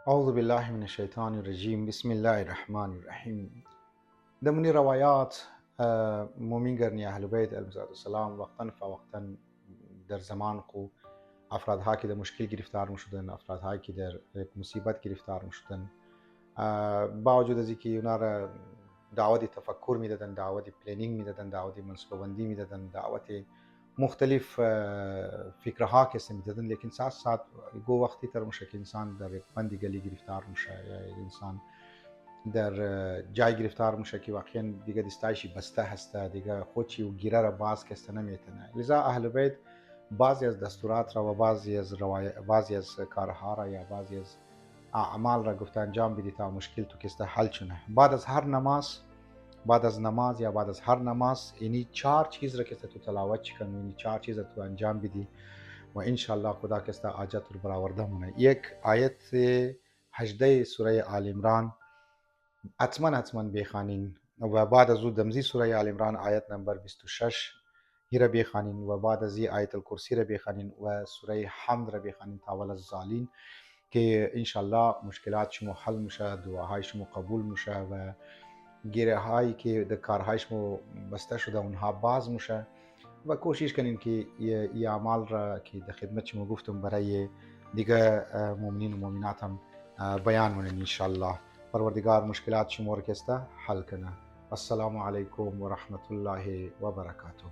أعوذ بالله من الشيطان الرجيم بسم الله الرحمن الرحیم. ضمن روایات مومین گرنی اهل بیت علیهم السلام وقتا فوقتا در زمان خو افرادها که در مشکل گرفتار می شدن، افرادهایی که در یک مصیبت گرفتار می شدن، با وجود از اینکه اونا را دعوت تفکر میدادن، دعوت پلنینگ میدادن، دعوت منصوبه بندی میدادن، دعوت مختلف فکرها کسی میدادن، لیکن ساتھ ساتھ گو وقتی تر میشه که انسان در یک بندی گلی گرفتار میشه یا انسان در جای گرفتار میشه که واقعا دیگه دستایشی بسته هسته، دیگه خودشی و گیره را باز کسته نمیتونه. لذا اهل بیت بعضی از دستورات را و بعضی از کارها را یا بعضی از اعمال را گفته انجام بدی تا مشکل تو کسته حل چونه. بعد از نماز یا بعد از هر نماز اینی 4 چیز را کسته تو تلاوت چکن و اینی 4 چیز را تو انجام بدی و انشاءالله خدا کسته حاجت رو برآورده مونه. یک آیت 18 سوره آل عمران حتما بخوانین و بعد از او دمزی سوره آل عمران آیت نمبر 26 را بخوانین و بعد از این آیت الکرسی را بخوانین و سوره حمد را بخوانین تا وللضالین که انشاءالله مشکلات شما حل میشه، دعاهای شما قبول میشه و گیره هایی که در کارهای شما بسته شده اونها باز میشه و کوشش کنین که این اعمال را که در خدمت شما گفتم برای دیگه مؤمنین و مؤمنات هم بیان مونن انشاءالله. پروردگار مشکلات شما را کسته حل کنه. السلام علیکم و رحمت الله و برکاته.